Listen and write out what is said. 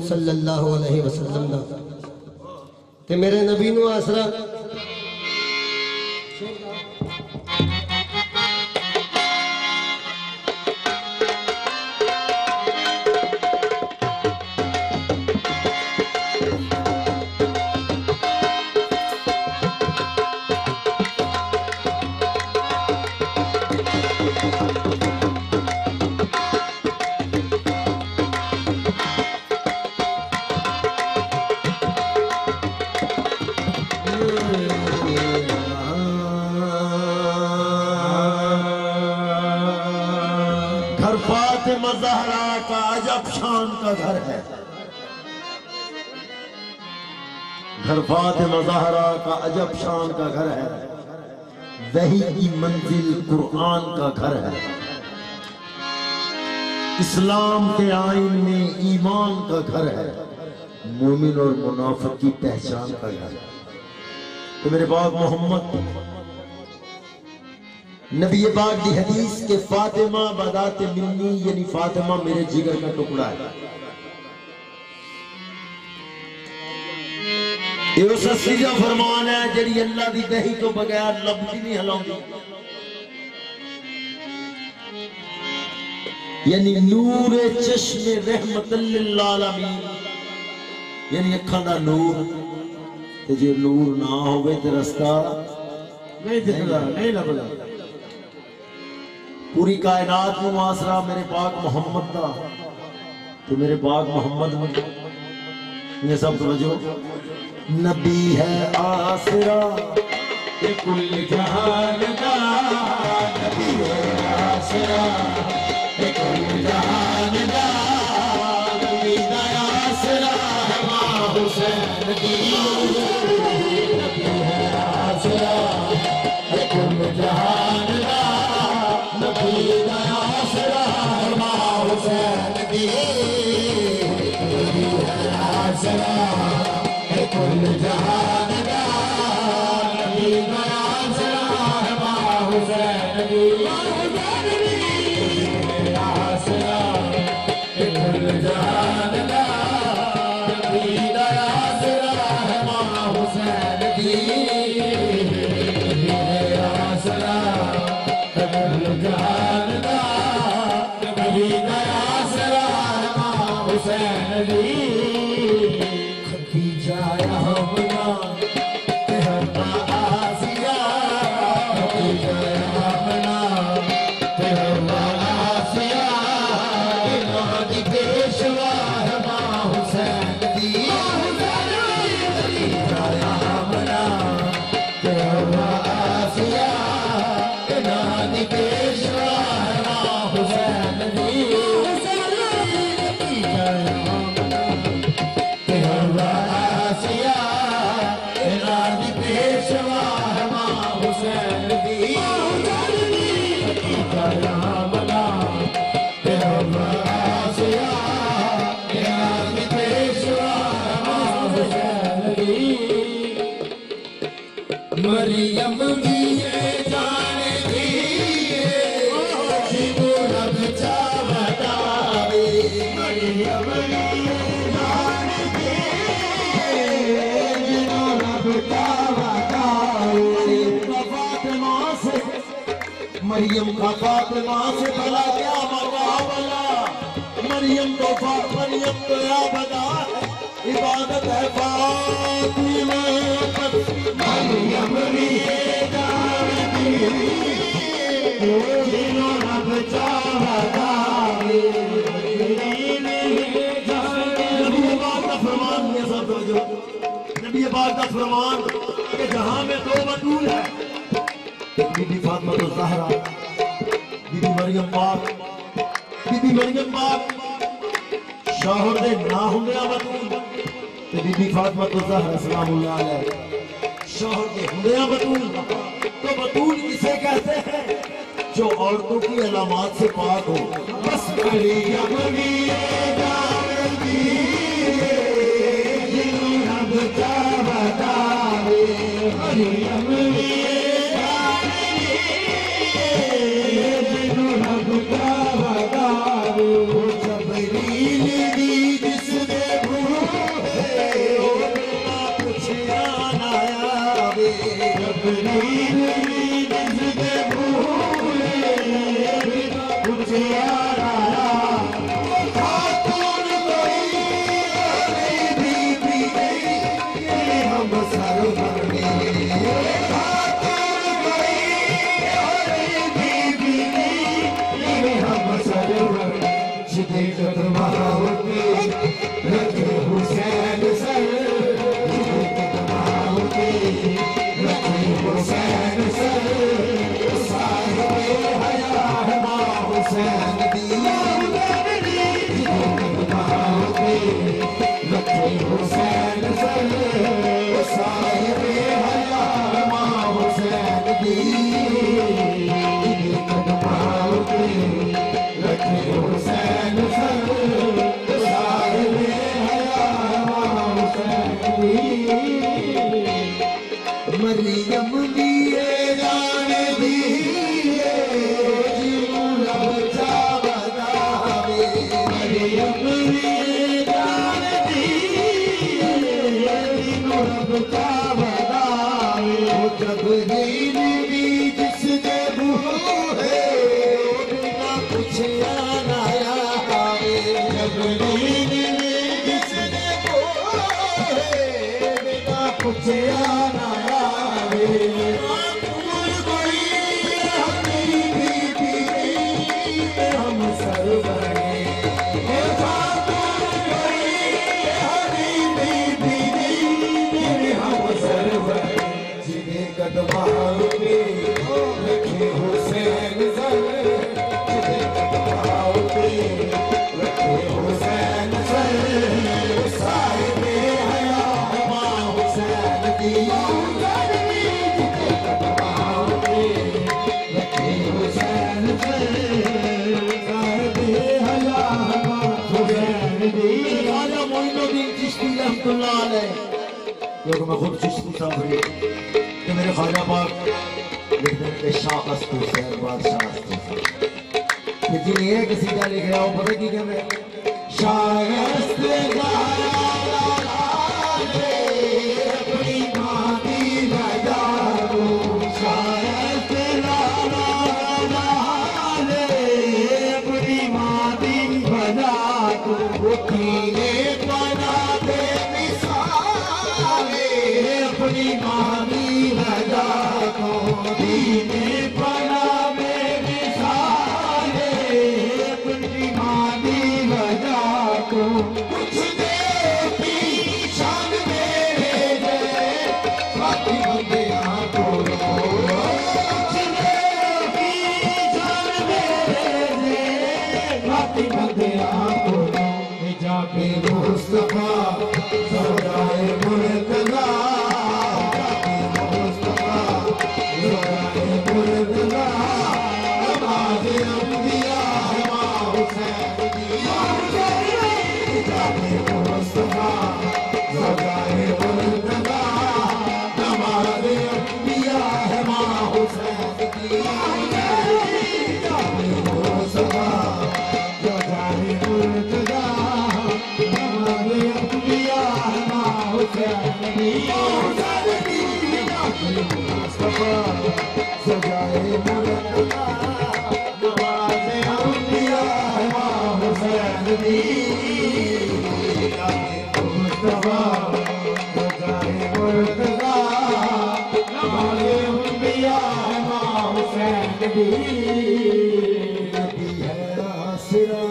सल्लल्लाहु अलैहि वसल्लम दा ते मेरे नबी नू आसरा ज़हरा का अजब शान का घर है। घर फातिमा ज़हरा का अजब शान का घर है। वही की मंजिल कुरान का घर है। इस्लाम के आईन में ईमान का घर है। मोमिन और मुनाफिक की पहचान का घर है। तो मेरे बाप मोहम्मद नबी पाक की हदीस के फातिमा बदाते मिन्नी यानी फातिमा मेरे जिगर का टुकड़ा है। ये उस सीधा फरमान है जेड़ी अल्लाह दी दही तो बगैर लफ्ज़ नहीं हिलाउंदी। यानी नूर चश्मे रहमतल लिल आलमीन यानी अखां दा नूर ते जे नूर ना होवे ते रास्ता नहीं दिखदा नहीं लभदा। पूरी कायनात में आसरा मेरे पाक मोहम्मद का। तो मेरे पाक मोहम्मद में ये सब समझो नबी है आसरा ये कुल जहान का। नबी है आसरा ये कुल जहान का। नबी का आसरा है मां हुसैन की। नबी है आसरा ये कुल जहान का। कुल जहान का नबी का आसरा है मां हुसैन की। आसरा कुल जहान का नबी का आसरा है मां हुसैन की। आसरा कुल जहान का नबी का आसरा है मां हुसैन की। मरियम भी जान दी जिनको रब चा बतावे। मरियम जान दी जिनको रब चा बतावे। फातिमा से मरियम का फातिमा से भला क्या मुकाबला। मरियम तो या बदा इबादत है फातिमा। मरियम भी जान दी जिनको रब चा बतावे। नबी पाक का फरमान ये सब समझो। नबी पाक का फरमान कि जहां में दो बतूल है बीबी फातिमा तो ज़हरा बीबी मरियम पाक। बीबी मरियम पाक शौहर दे ना हुंदिया बतूल ते बीबी फातिमा तो ज़हरा सलामुल्लाह अलैहा शौहर के हुंदिया बतूल। तो बतूल किसे कहते हैं जो औरतों की अलामात से पाक हो। बस मरियम भी जान दी जिनको रब चा बतावे। मरियम भी जान दी जिनको रब चा बतावे। जबरील दी जिसने मरियम दिए जान दिए रब चावदावे मरियम दिए जान दिए रब चावदावे जब दीन भी जिसने बूहे बिना कुछ आना आवे जब दीन भी जिसने बूहे बिना कुछ आना क्योंकि मैं खुद चिश्ती सांभरी कि मेरे ख्वाजा पाक लिखने के शाह अस्तु से बादशाह अस्तु कि जिन्हें एक सीधा लिख रहा हूँ पता की कहते शाह अस्तु अपनी माती बजाओ शाह अपनी माती बजाओ अपनी मामी लगा को दीने पना में मिसाले अपनी मामी लगा को कुछ देर की शान में बाकी बंदे को कुछ देर की शान में बाकी बंदे को जाके मुस्तफा सौदाए मुर्तजा नबी है आसरा